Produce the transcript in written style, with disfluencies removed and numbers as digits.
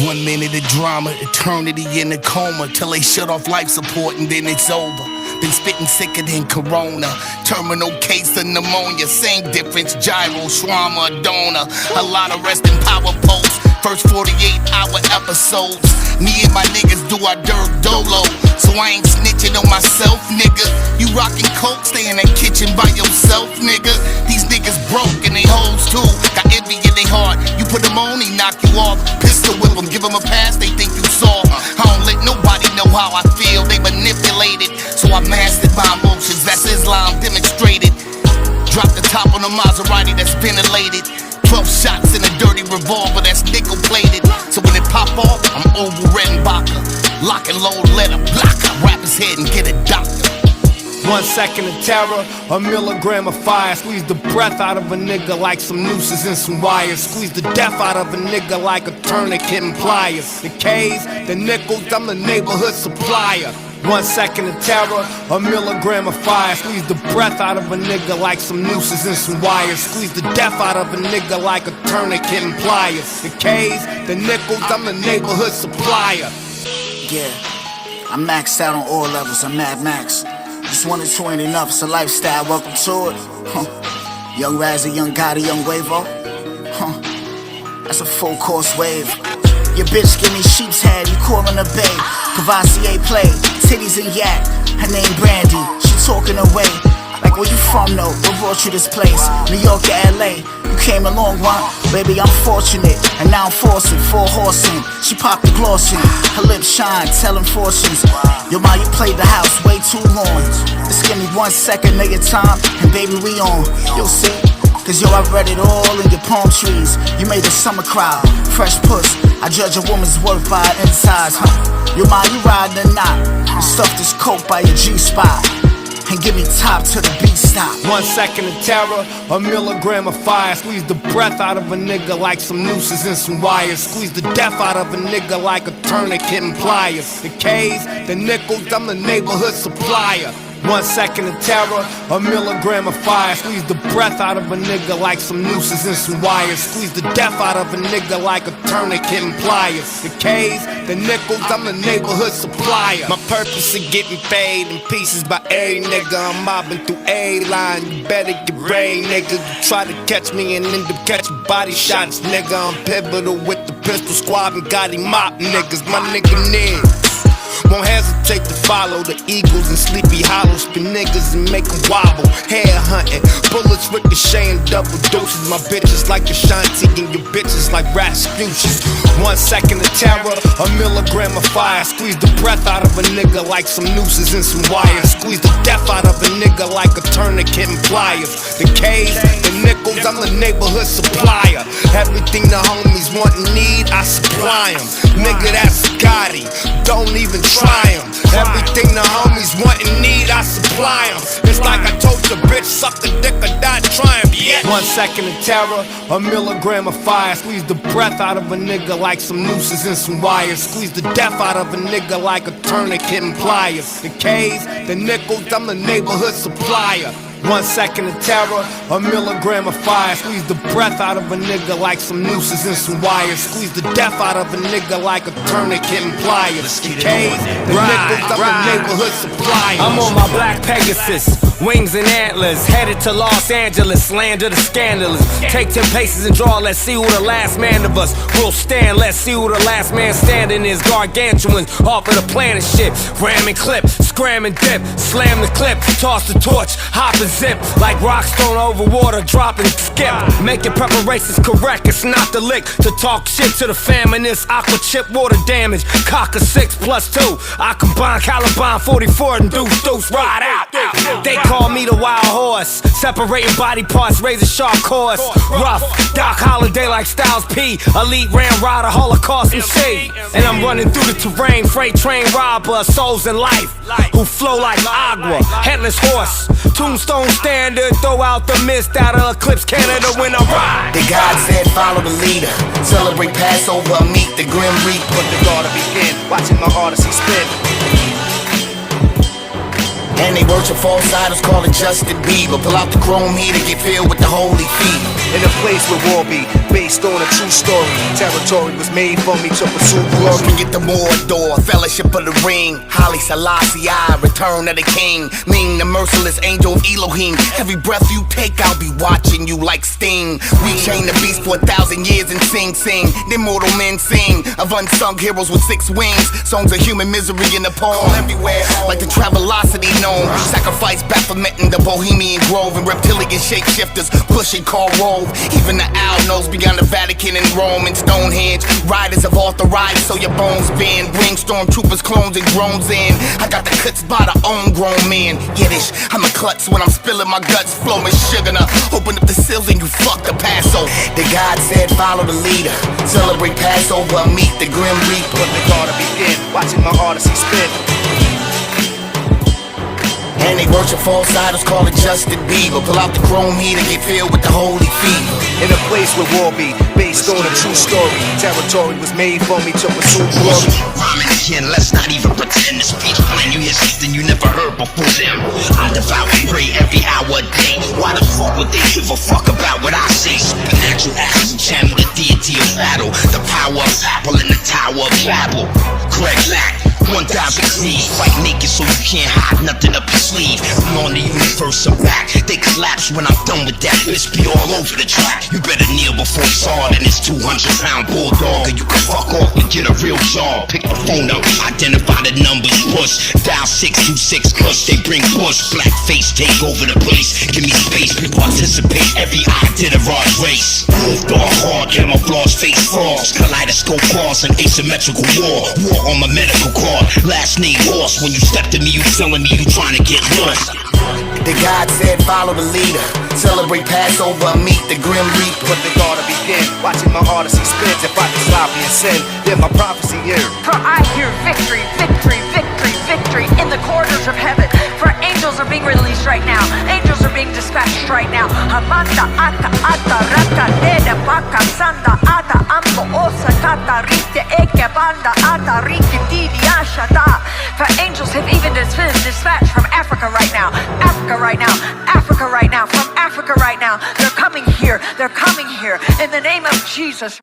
1 minute of drama, eternity in a coma, till they shut off life support and then it's over. Been spitting sicker than corona, terminal case of pneumonia. Same difference, gyro, shawarma, donor. A lot of rest in power posts, first 48-hour episodes. Me and my niggas do our dirt dolo, so I ain't snitching on myself, nigga. You rockin' coke, stay in that kitchen by yourself, nigga. These niggas broke and they hoes too, got envy in they heart. You put them on, he knock you off. Pistol whip them, give them a pass, they think you soft. I don't let nobody know how I feel, they manipulated. So I mastered my emotions, that's Islam demonstrated. Drop the top on a Maserati that's ventilated. 12 shots in a dirty revolver that's nickel plated. So when it pop off, I'm over red and vodka. Lock and load, let a blocker. Wrap his head and get a doctor. 1 second of terror, a milligram of fire. Squeeze the breath out of a nigga like some nooses and some wires. Squeeze the death out of a nigga like a tourniquet and pliers. The K's, the nickels, I'm the neighborhood supplier. 1 second of terror, a milligram of fire. Squeeze the breath out of a nigga like some nooses and some wires. Squeeze the death out of a nigga like a tourniquet and pliers. The K's, the nickels, I'm the neighborhood supplier. Yeah, I'm maxed out on all levels, I'm Mad Max. Just 1 or 2 ain't enough, it's a lifestyle, welcome to it. Young Razzie, young Gotti, young Wavo. That's a full course wave. Your bitch give me sheep's head, you callin' a babe. Cavassier play, titties and yak. Her name Brandy, she talking away. Like where you from though, what brought you this place? New York or LA, you came a long one. Baby, I'm fortunate, and now I'm forcing, full horsing. She popped the glossing, her lips shine, telling fortunes. Yo, ma, you played the house way too long. Just give me 1 second of your time, and baby, we on. You'll see. Cause yo, I read it all in your palm trees. You made the summer crowd, fresh puss. I judge a woman's worth by her insides, Yo, ma, you riding or not? You stuff this coke by your G-spot and give me top to the beat stop. 1 second of terror, a milligram of fire. Squeeze the breath out of a nigga like some nooses and some wires. Squeeze the death out of a nigga like a tourniquet and pliers. The K's, the nickels, I'm the neighborhood supplier. 1 second of terror, a milligram of fire. Squeeze the breath out of a nigga like some nooses and some wires. Squeeze the death out of a nigga like a tourniquet and pliers. The K's, the nickels, I'm the neighborhood supplier. My purpose is getting paid in pieces by every nigga. I'm mobbing through a line, you better get ready, nigga. You try to catch me and end up catching body shots, nigga. I'm pivotal with the pistol squad and Gotti mop niggas. My nigga niggas won't hesitate to follow the Eagles and Sleepy Hollow. Spin niggas and make them wobble. Hair hunting, bullets ricocheting, double doses. My bitches like Ashanti and your bitches like Rasputin. 1 second of terror, a milligram of fire. Squeeze the breath out of a nigga like some nooses and some wires. Squeeze the death out of a nigga like a tourniquet and pliers. The K's, the nickels, I'm the neighborhood supplier. Everything the homies want and need, I supply them. Nigga, that's Gotti, don't even try them. Everything the homies want and need, I supply them. It's like I told your bitch, suck a dick or die trying. 1 second of terror, a milligram of fire. Squeeze the breath out of a nigga like some nooses and some wires. Squeeze the death out of a nigga like a tourniquet and pliers. The K's, the nickels, I'm the neighborhood supplier. 1 second of terror, a milligram of fire. Squeeze the breath out of a nigga like some nooses and some wires. Squeeze the death out of a nigga like a tourniquet and pliers. The K's, the nickels, I'm the neighborhood supplier. I'm on my black Pegasus, wings and antlers, headed to Los Angeles, land of the scandalous. Take 10 paces and draw, let's see who the last man of us will stand. Let's see who the last man standing is. Gargantuan, off of the planet shit. Ram and clip, scram and dip, slam the clip, toss the torch, hop and zip. Like rockstone over water, drop and skip. Making preparations correct, it's not the lick to talk shit to the fam in this aqua chip water damage. Cock a 6+2, I combine Caliban 44 and deuce, ride out. They call me the wild horse, separating body parts, razor sharp course. Rough, Doc Holliday like Styles P, elite ram rider, Holocaust MC. And I'm running through the terrain, freight train robber, souls in life, who flow like agua, headless horse, tombstone standard, throw out the mist out of Eclipse Canada when I ride. The God said follow the leader, celebrate Passover, meet the Grim Reaper. The God to begin, watching my Odyssey spin. And they worship false idols, call it Justin Bieber. Pull out the chrome heater, get filled with the holy fever. In a place where war be, based on a true story. Territory was made for me to pursue glory. Get the Mordor, fellowship of the ring. Haile Selassie, return of the king. Ming, the merciless angel of Elohim. Every breath you take, I'll be watching you like Sting. We chain the beast for 1,000 years and sing. Then mortal men sing of unsung heroes with 6 wings. Songs of human misery in the poem everywhere, like the Travelocity gnome. Sacrifice Baphomet in the Bohemian Grove, and reptilian shapeshifters pushing Karl Rove. Even the owl knows beyond the Vatican and Rome and Stonehenge. Riders have authorized so your bones bend. Bring stormtroopers, clones and groans in. I got the cuts by the homegrown men. Yiddish, I'm a klutz when I'm spilling my guts. Flowing sugar, now open up the seals and you fuck the Passover. The God said follow the leader. Celebrate Passover, meet the Grim Reaper. Let the garden begin, watching my odyssey spin. And they worship false idols, call it Justin Bieber. Pull out the chrome heater, get filled with the holy fever. In a place where war be based on a true story. Territory was made for me to pursue glory. Rhyming again, let's not even pretend to speak when you hear something you never heard before them. I devour and pray every hour a day. Why the fuck would they give a fuck about what I say? Supernatural actions channel the deity of battle. The power of Apple in the Tower of Babel. Greg Lack, 1,000 G's. Fight naked so you can't hide nothing up your sleeve. We on the universe, I'm back. They collapse when I'm done with that. Bitch be all over the track. You better kneel before it's hard and it's 200-pound bulldog. Or you can fuck off and get a real job. Pick the phone up, identify the numbers, push. Dial 626 plus they bring push. Black face take over the place. Give me space, we participate every Iditarod race. Moved on hard, camouflage face frauds. Kaleidoscope cars and asymmetrical war. War on my medical card. Last name Horse. When you step to me, you telling me you trying to get lost. The God said follow the leader. Celebrate Passover, meet the Grim Reaper. Let the garden begin, watching my odyssey spins. If I can sloppy and sin, then my prophecy here. For I hear victory, victory, victory, victory in the corridors of heaven. For angels are being released right now. Angels are being dispatched right now. Amanda ata ata raka deda baka sanda ata ambo osa kata rite eke banda ata rike didi ashada. For angels have even been dispatched from Africa right now. Africa right now. Africa right now. From Africa right now. They're coming here. They're coming here. In the name of Jesus.